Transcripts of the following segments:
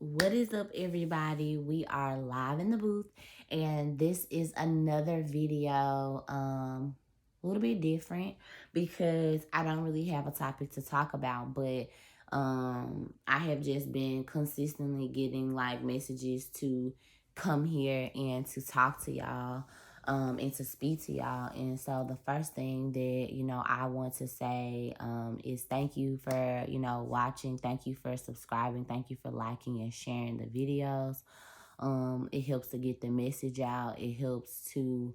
What is up, everybody? We are live in the booth, and this is another video, a little bit different because I don't really have a topic to talk about, but I have just been consistently getting like messages to come here and to talk to y'all. And to speak to y'all. And so the first thing that, I want to say is thank you for, watching. Thank you for subscribing. Thank you for liking and sharing the videos. It helps to get the message out. It helps to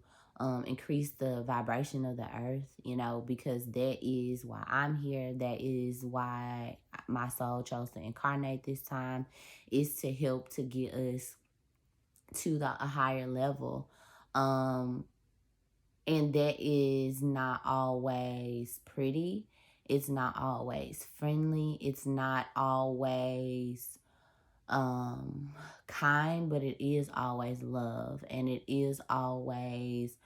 increase the vibration of the earth, because that is why I'm here. That is why my soul chose to incarnate this time, is to help to get us to a higher level. And that is not always pretty. It's not always friendly. It's not always kind, but it is always love, and it is always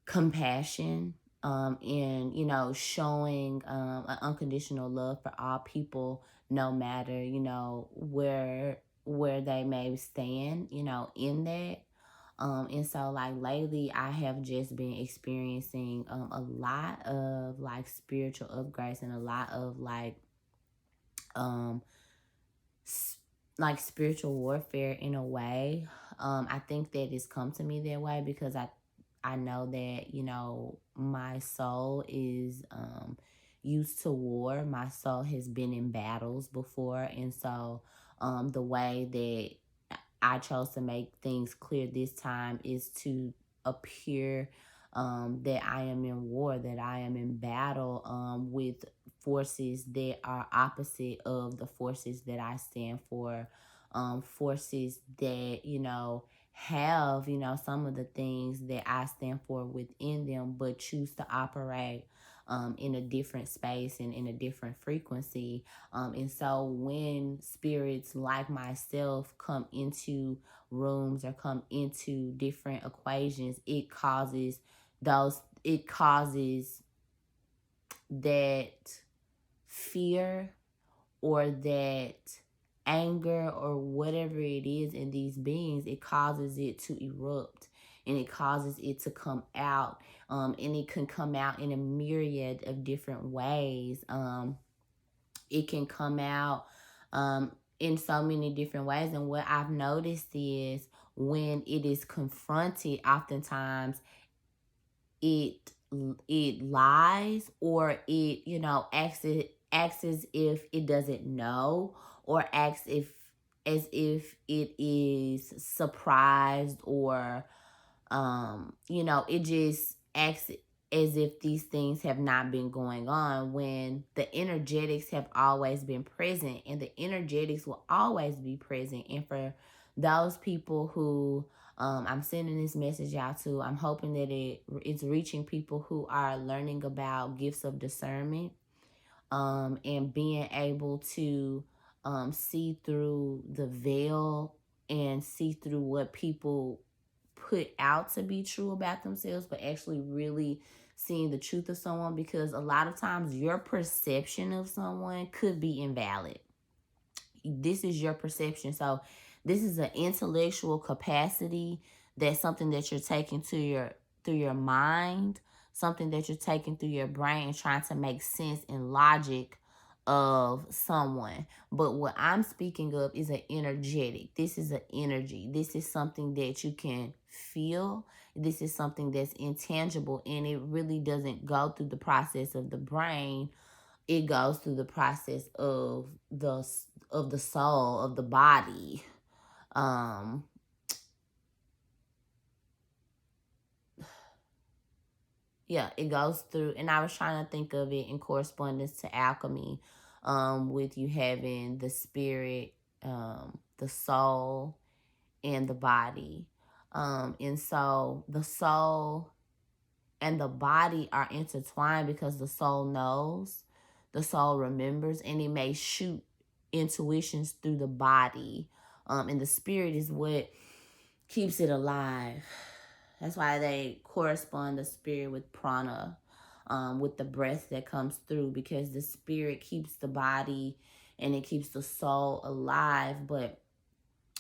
compassion, and showing an unconditional love for all people, no matter where they may stand, in that. And so like lately I have just been experiencing a lot of like spiritual upgrades and a lot of um like spiritual warfare in a way. I think that it's come to me that way because I know that, my soul is used to war. My soul has been in battles before. And so the way that I chose to make things clear this time is to appear that I am in war, that I am in battle with forces that are opposite of the forces that I stand for, forces that, have, some of the things that I stand for within them, but choose to operate in a different space and in a different frequency. And so when spirits like myself come into rooms or come into different equations, it causes that fear or that anger or whatever it is in these beings. It causes it to erupt, and it causes it to come out, and it can come out in a myriad of different ways. It can come out in so many different ways, and what I've noticed is when it is confronted, oftentimes it lies, or it acts as if it doesn't know, or acts as if it is surprised, or it just acts as if these things have not been going on, when the energetics have always been present, and the energetics will always be present. And for those people who I'm sending this message out to, I'm hoping that it's reaching people who are learning about gifts of discernment, and being able to see through the veil and see through what people put out to be true about themselves, but actually really seeing the truth of someone, because a lot of times your perception of someone could be invalid. This is your perception. So this is an intellectual capacity. That's something that you're taking through your mind, something that you're taking through your brain, trying to make sense and logic of someone. But what I'm speaking of is an energetic. This is an energy. This is something that you can feel. This is something that's intangible, and it really doesn't go through the process of the brain. It goes through the process of the soul, of the body. Yeah, it goes through, and I was trying to think of it in correspondence to alchemy, with you having the spirit, the soul, and the body. And so the soul and the body are intertwined because the soul knows, the soul remembers, and it may shoot intuitions through the body. And the spirit is what keeps it alive. That's why they correspond the spirit with prana, with the breath that comes through, because the spirit keeps the body and it keeps the soul alive. But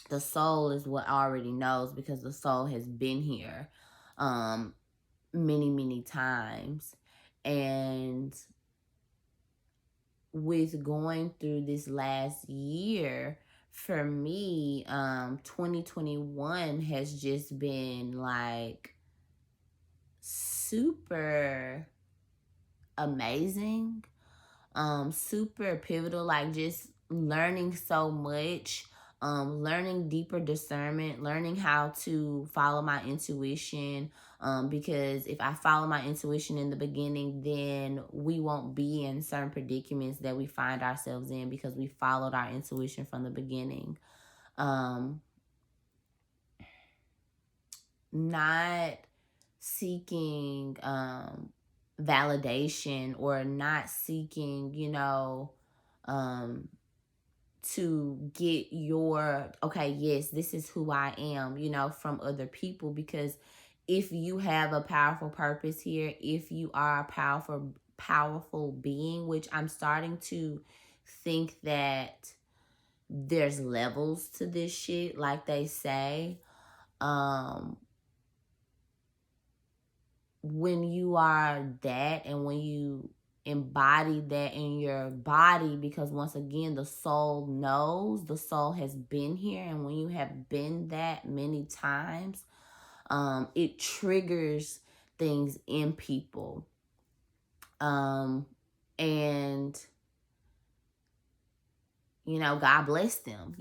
the soul is what already knows, because the soul has been here many, many times. And with going through this last year, for me, 2021 has just been like super amazing, super pivotal, like just learning so much, learning deeper discernment, learning how to follow my intuition. Because if I follow my intuition in the beginning, then we won't be in certain predicaments that we find ourselves in, because we followed our intuition from the beginning. Not seeking validation, or not seeking, to get your, okay, yes, this is who I am, from other people. Because if you have a powerful purpose here, if you are a powerful being, which I'm starting to think that there's levels to this shit, like they say. When you are that, and when you embody that in your body, because once again, the soul knows, the soul has been here, and when you have been that many times, it triggers things in people. And God bless them.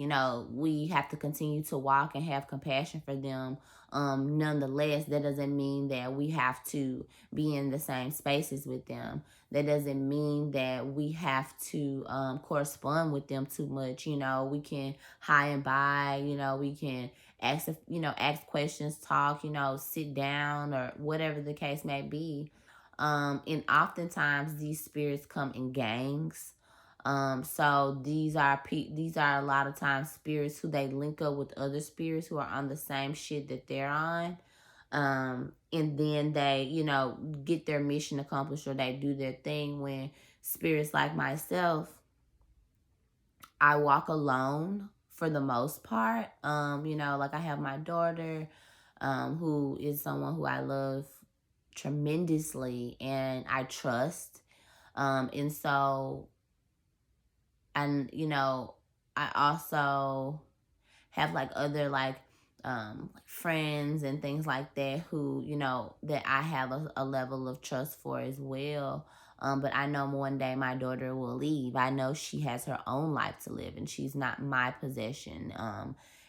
We have to continue to walk and have compassion for them. Nonetheless, that doesn't mean that we have to be in the same spaces with them. That doesn't mean that we have to correspond with them too much. We can high and by, we can ask questions, talk, sit down, or whatever the case may be. And oftentimes these spirits come in gangs. So these are a lot of times spirits who they link up with other spirits who are on the same shit that they're on. And then they, get their mission accomplished, or they do their thing. When spirits like myself, I walk alone for the most part. Like I have my daughter, who is someone who I love tremendously and I trust. And so, and I also have like other like friends and things like that who that I have a level of trust for as well. But I know one day my daughter will leave. I know she has her own life to live, and she's not my possession.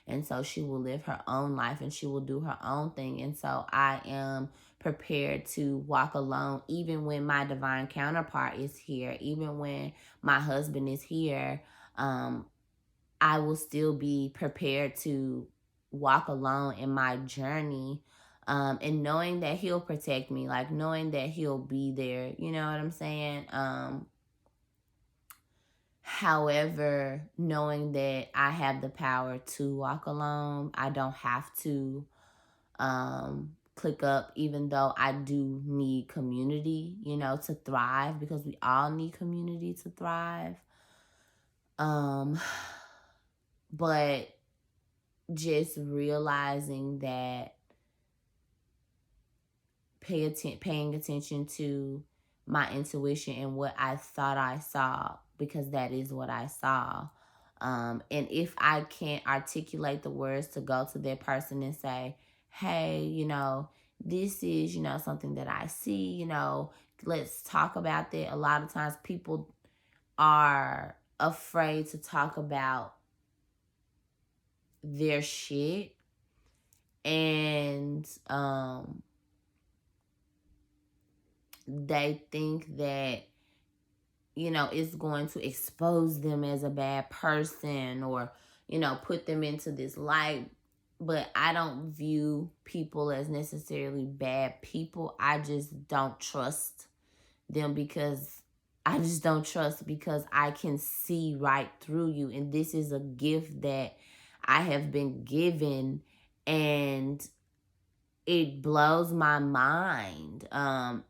And so she will live her own life, and she will do her own thing. And so I am prepared to walk alone, even when my divine counterpart is here, even when my husband is here. I will still be prepared to walk alone in my journey, and knowing that he'll protect me, like knowing that he'll be there. You know what I'm saying? However, knowing that I have the power to walk alone, I don't have to click up, even though I do need community, to thrive, because we all need community to thrive. But just realizing that paying attention to my intuition and what I thought I saw, because that is what I saw. And if I can't articulate the words to go to that person and say, hey, this is, something that I see, let's talk about that. A lot of times people are afraid to talk about their shit, and they think that it's going to expose them as a bad person, or put them into this light. But I don't view people as necessarily bad people. I just don't trust them, because I just don't trust, because I can see right through you. And this is a gift that I have been given, and it blows my mind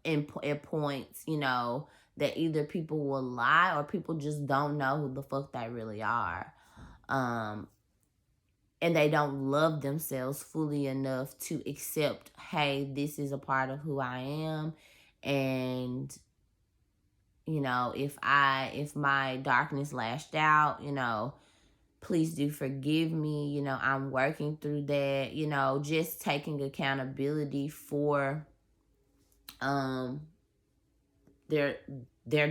in points, that either people will lie or people just don't know who the fuck they really are. And they don't love themselves fully enough to accept, hey, this is a part of who I am. And, you know, if my darkness lashed out, you know, please do forgive me. You know, I'm working through that, you know, just taking accountability for their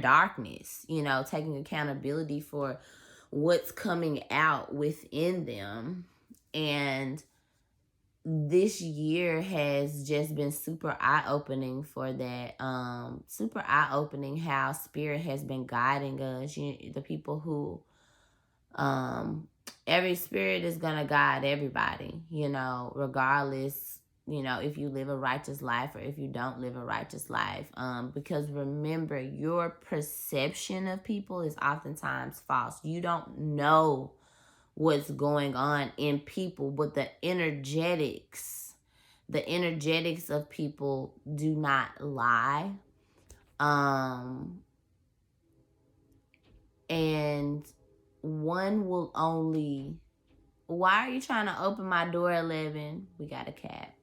darkness, you know, taking accountability for what's coming out within them. And this year has just been super eye-opening for that. Super eye-opening how spirit has been guiding us. The people who every spirit is gonna guide everybody, you know, regardless, you know, if you live a righteous life or if you don't live a righteous life. Because remember, your perception of people is oftentimes false. You don't know what's going on in people, but the energetics of people do not lie. And one will only... Why are you trying to open my door, 11? We got a cat.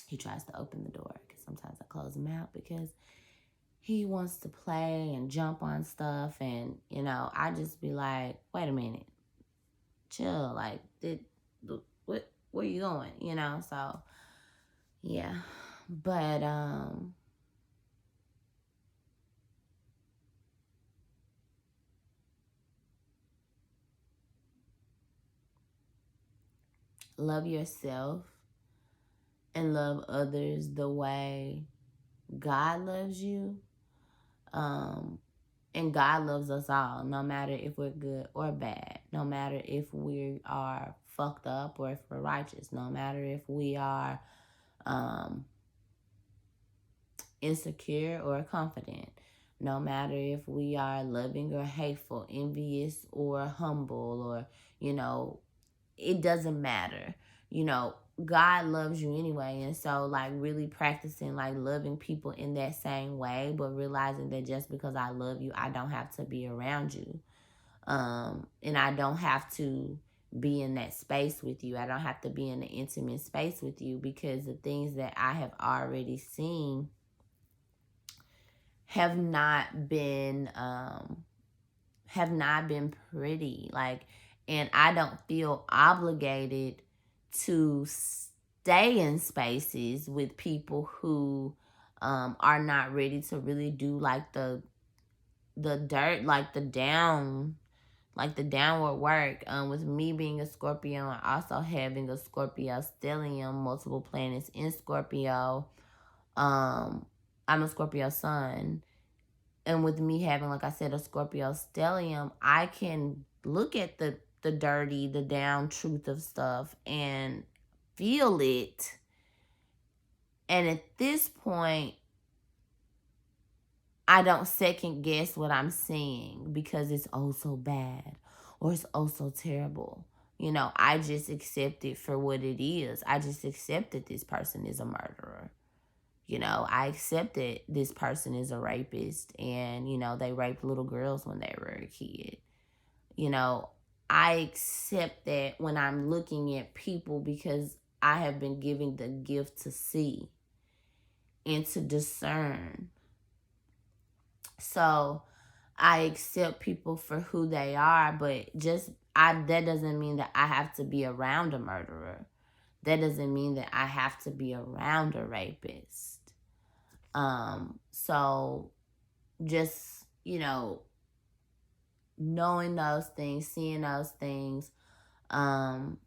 He tries to open the door because sometimes I close him out because he wants to play and jump on stuff. And, you know, I just be like, wait a minute. Chill. Like, where you going? You know, so, yeah. But, love yourself and love others the way God loves you. And God loves us all, no matter if we're good or bad, no matter if we are fucked up or if we're righteous, no matter if we are insecure or confident, no matter if we are loving or hateful, envious or humble, or, you know, it doesn't matter. You know, God loves you anyway. And so, like, really practicing, like, loving people in that same way, but realizing that just because I love you, I don't have to be around you. And I don't have to be in that space with you. I don't have to be in an intimate space with you, because the things that I have already seen have not been pretty. Like, and I don't feel obligated to stay in spaces with people who are not ready to really do like the dirt, like the downward work. With me being a Scorpio and also having a Scorpio stellium, multiple planets in Scorpio. I'm a Scorpio sun. And with me having, like I said, a Scorpio stellium, I can look at the dirty, the down truth of stuff and feel it. And at this point, I don't second guess what I'm seeing because it's oh so bad or it's oh so terrible. You know, I just accept it for what it is. I just accept that this person is a murderer. You know, I accept that this person is a rapist and, you know, they raped little girls when they were a kid. You know, I accept that when I'm looking at people, because I have been given the gift to see and to discern. So I accept people for who they are, but that doesn't mean that I have to be around a murderer. That doesn't mean that I have to be around a rapist. So just, you know, knowing those things, seeing those things, and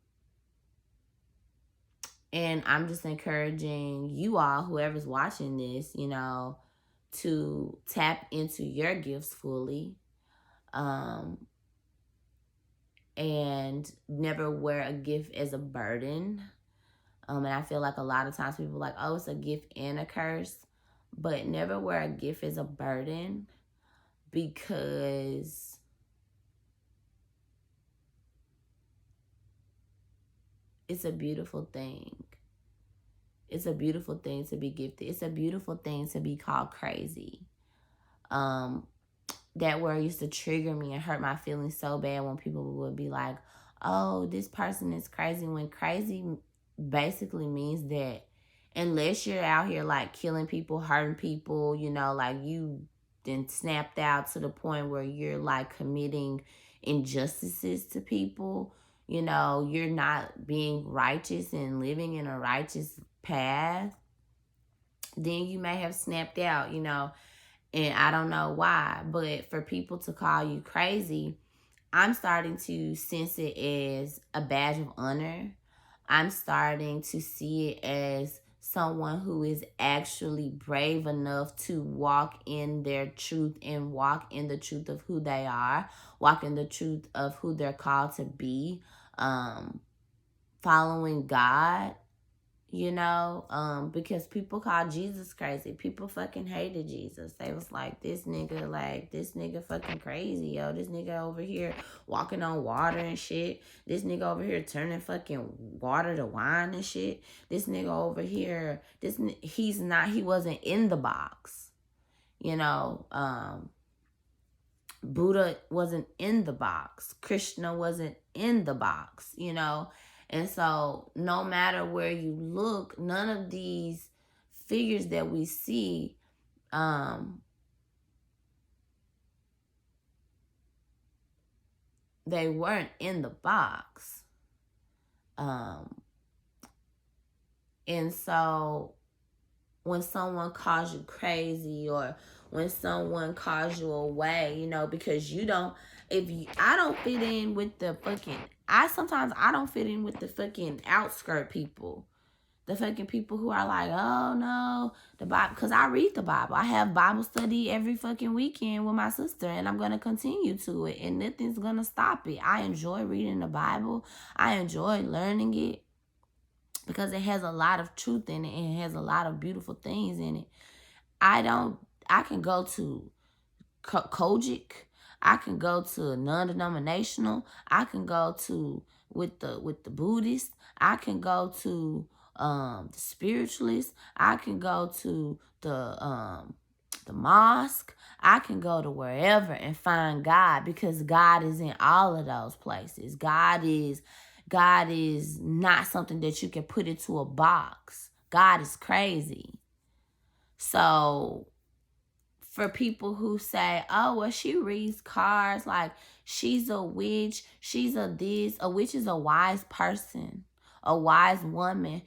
I'm just encouraging you all, whoever's watching this, you know, to tap into your gifts fully, and never wear a gift as a burden. And I feel like a lot of times people are like, oh, it's a gift and a curse. But never wear a gift as a burden, because it's a beautiful thing. It's a beautiful thing to be gifted. It's a beautiful thing to be called crazy. that word used to trigger me and hurt my feelings so bad when people would be like, oh, this person is crazy. When crazy basically means that unless you're out here like killing people, hurting people, you know, like you then snapped out to the point where you're like committing injustices to people, you know, you're not being righteous and living in a righteous path, then you may have snapped out, you know, and I don't know why. But for people to call you crazy, I'm starting to sense it as a badge of honor. I'm starting to see it as someone who is actually brave enough to walk in their truth and walk in the truth of who they are, walk in the truth of who they're called to be, following God, you know, because people call Jesus crazy. People fucking hated Jesus. They was like, this nigga fucking crazy, yo. This nigga over here walking on water and shit. This nigga over here turning fucking water to wine and shit. This nigga over here, he wasn't in the box, you know. Buddha wasn't in the box. Krishna wasn't in the box, you know. And so no matter where you look, none of these figures that we see, they weren't in the box. And so when someone calls you crazy or when someone calls you away, you know, because I don't fit in with the fucking, sometimes I don't fit in with the fucking outskirt people. The fucking people who are like, oh no, the Bible, because I read the Bible. I have Bible study every fucking weekend with my sister, and I'm going to continue to it, and nothing's going to stop it. I enjoy reading the Bible. I enjoy learning it because it has a lot of truth in it, and it has a lot of beautiful things in it. I can go to Kojic. I can go to non-denominational. I can go to with the Buddhist. I can go to the spiritualist. I can go to the mosque. I can go to wherever and find God, because God is in all of those places. God is not something that you can put into a box. God is crazy. So for people who say, oh, well, she reads cards, like she's a witch, she's a this. A witch is a wise person, a wise woman,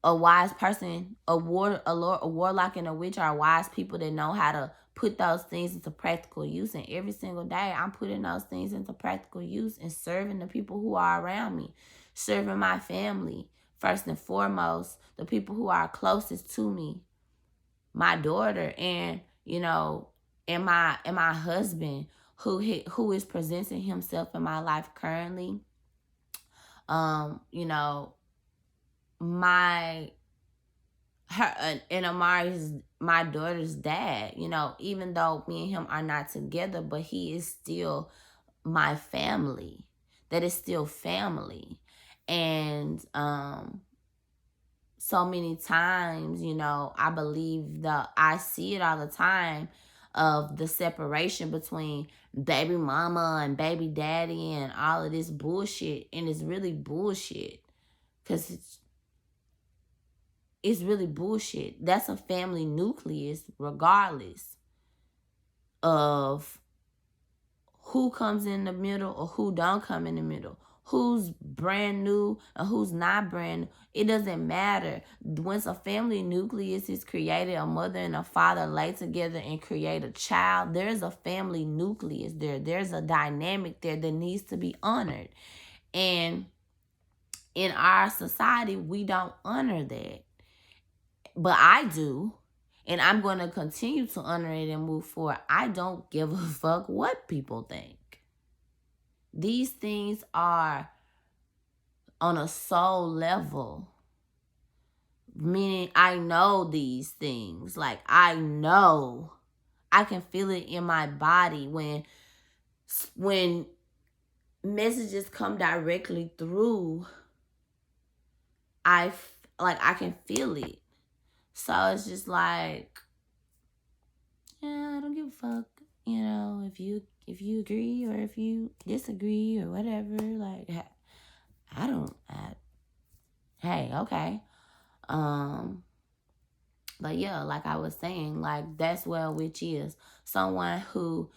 a wise person. A warlock and a witch are wise people that know how to put those things into practical use. And every single day I'm putting those things into practical use and serving the people who are around me, serving my family, first and foremost, the people who are closest to me, my daughter, and you know, and my husband who is presenting himself in my life currently. You know, and Amari's my daughter's dad, you know, even though me and him are not together, but he is still my family. That is still family. And so many times, you know, I see it all the time of the separation between baby mama and baby daddy and all of this bullshit. And it's really bullshit, because it's really bullshit. That's a family nucleus regardless of who comes in the middle or who don't come in the middle, who's brand new and who's not brand new. It doesn't matter. Once a family nucleus is created, a mother and a father lay together and create a child, there's a family nucleus there. There's a dynamic there that needs to be honored. And in our society, we don't honor that. But I do. And I'm going to continue to honor it and move forward. I don't give a fuck what people think. These things are on a soul level. Meaning I know these things. Like I know. I can feel it in my body when messages come directly through. I can feel it. So it's just like, yeah, don't give a fuck, you know, if you agree or if you disagree or whatever. Like, hey, okay. But yeah, like I was saying, like that's what a witch is. Someone who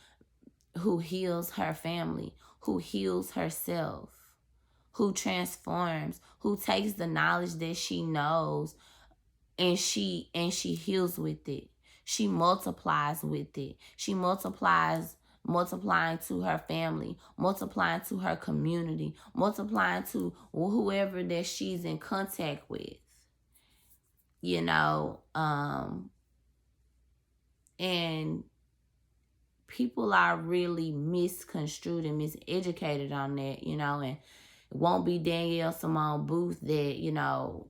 heals her family, who heals herself, who transforms, who takes the knowledge that she knows and she heals with it. She multiplies with it. She multiplying to her family, multiplying to her community, multiplying to whoever that she's in contact with. You know, and people are really misconstrued and miseducated on that, you know, and it won't be Danielle Simone Booth that, you know,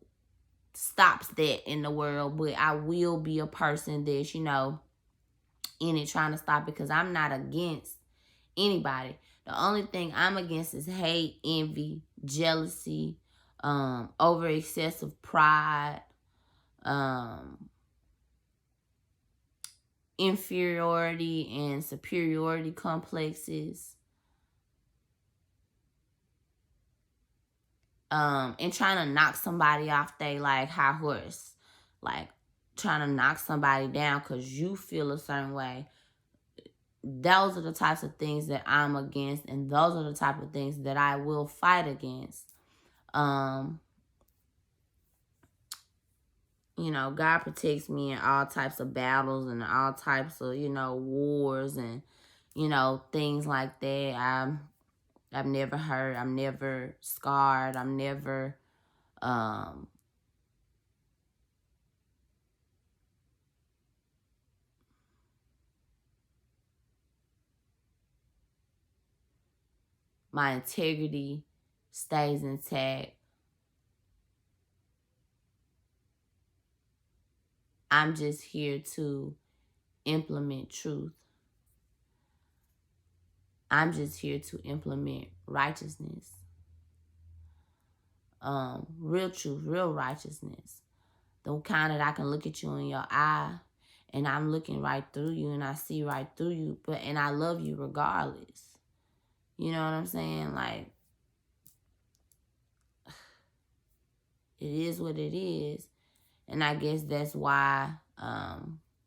stops that in the world, but I will be a person that's, you know, in it trying to stop it, because I'm not against anybody. The only thing I'm against is hate, envy, jealousy, over excessive pride, inferiority and superiority complexes, and trying to knock somebody off they like high horse, like trying to knock somebody down because you feel a certain way. Those are the types of things that I'm against, and those are the type of things that I will fight against. You know, God protects me in all types of battles and all types of, you know, wars and, you know, things like that. I'm never hurt. I'm never scarred. I'm never, my integrity stays intact. I'm just here to implement truth. I'm just here to implement righteousness. Real truth, real righteousness. The kind that I can look at you in your eye and I'm looking right through you and I see right through you, and I love you regardless. You know what I'm saying? Like, it is what it is. And I guess that's why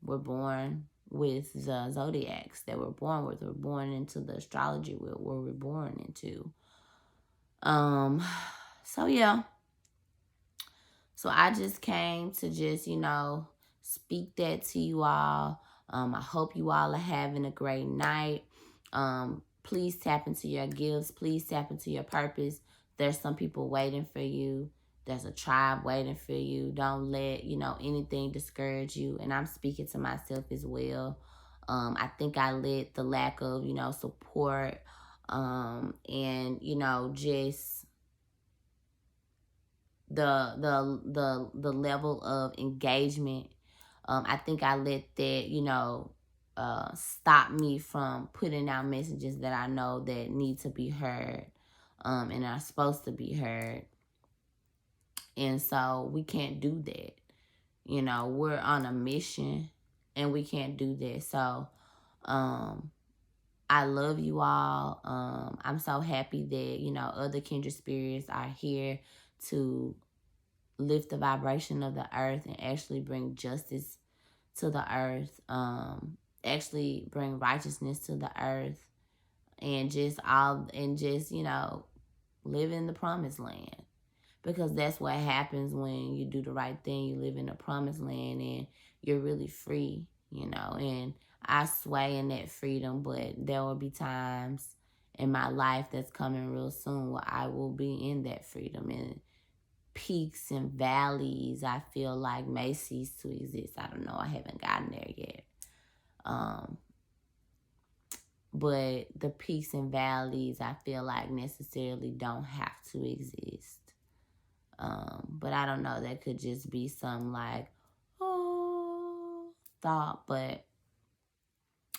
we're born with the zodiacs that we're born with. We're born into the astrology where we're born into. So yeah. So I just came to just, you know, speak that to you all. I hope you all are having a great night. Please tap into your gifts. Please tap into your purpose. There's some people waiting for you. There's a tribe waiting for you. Don't let, you know, anything discourage you. And I'm speaking to myself as well. I think I let the lack of, you know, support, and, you know, just the level of engagement. I think I let that, you know, stop me from putting out messages that I know that need to be heard, and are supposed to be heard. And so we can't do that. You know, we're on a mission and we can't do that. So, I love you all. I'm so happy that, you know, other kindred spirits are here to lift the vibration of the earth and actually bring justice to the earth, actually bring righteousness to the earth, and just you know, live in the promised land. Because that's what happens when you do the right thing. You live in the promised land and you're really free, you know. And I sway in that freedom, but there will be times in my life that's coming real soon where I will be in that freedom. And peaks and valleys, I feel like, may cease to exist. I don't know. I haven't gotten there yet. But the peaks and valleys, I feel like, necessarily don't have to exist. But I don't know. That could just be some like, oh, thought. But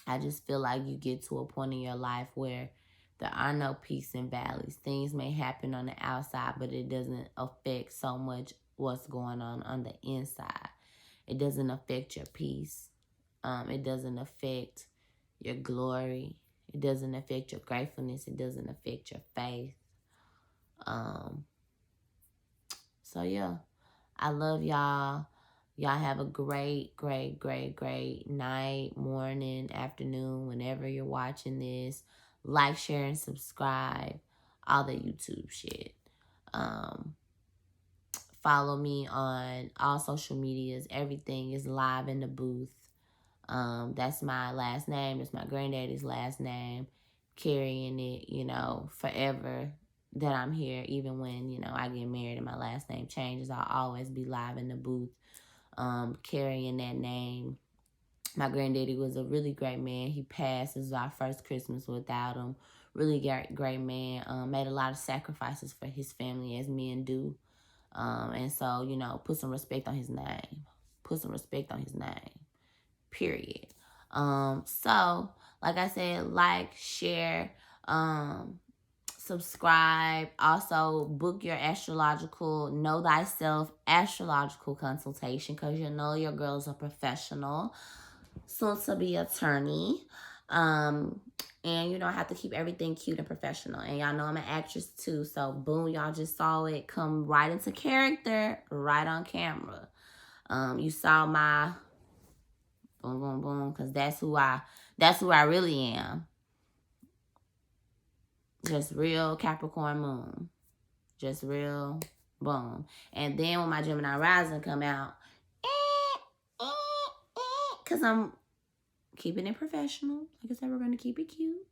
I just feel like you get to a point in your life where there are no peaks and valleys. Things may happen on the outside, but it doesn't affect so much what's going on the inside. It doesn't affect your peace. It doesn't affect your glory. It doesn't affect your gratefulness. It doesn't affect your faith. So yeah, I love y'all. Y'all have a great, great, great, great night, morning, afternoon, whenever you're watching this. Like, share, and subscribe. All the YouTube shit. Follow me on all social medias. Everything is LiveInTheBoothe. That's my last name. That's my granddaddy's last name. Carrying it, you know, forever that I'm here. Even when, you know, I get married and my last name changes, I'll always be LiveInTheBoothe. Carrying that name. My granddaddy was a really great man. He passed. This was our first Christmas without him. Really great man. Made a lot of sacrifices for his family, as men do. And so, you know, put some respect on his name. Put some respect on his name. Period. So, like I said, like, share, subscribe. Also, book your astrological, know thyself astrological consultation, because you know your girl's a professional, soon to be attorney. And you know, I have to keep everything cute and professional. And y'all know I'm an actress too. So boom, y'all just saw it come right into character, right on camera. You saw my boom, boom, boom, because that's who I really am. Just real Capricorn moon. Just real boom. And then when my Gemini rising come out, because I'm keeping it professional. Like I said, we're going to keep it cute.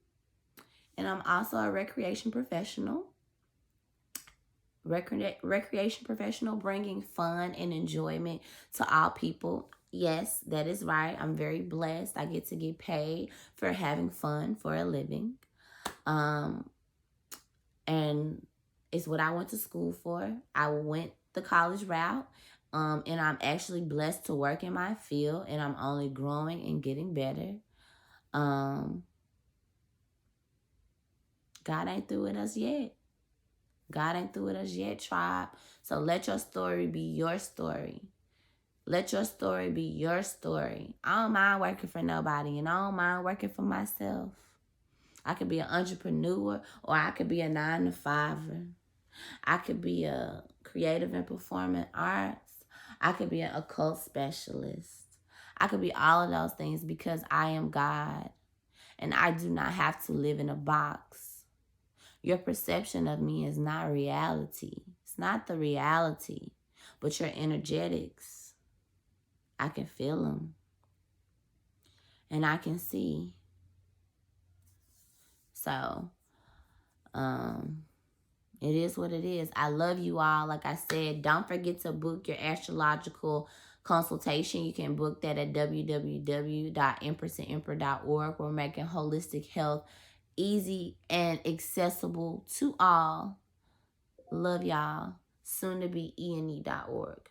And I'm also a recreation professional. Recreation professional, bringing fun and enjoyment to all people. Yes, that is right. I'm very blessed. I get to get paid for having fun for a living. And it's what I went to school for. I went the college route. And I'm actually blessed to work in my field. And I'm only growing and getting better. God ain't through with us yet. God ain't through with us yet, tribe. So let your story be your story. Let your story be your story. I don't mind working for nobody, and I don't mind working for myself. I could be an entrepreneur, or I could be a 9-to-5er. I could be a creative and performing arts. I could be an occult specialist. I could be all of those things because I am God. And I do not have to live in a box. Your perception of me is not reality. It's not the reality, but your energetics. I can feel them. And I can see. So, it is what it is. I love you all. Like I said, don't forget to book your astrological consultation. You can book that at www.empressangemperor.org. We're making holistic health easy and accessible to all. Love y'all. Soon to be ene.org.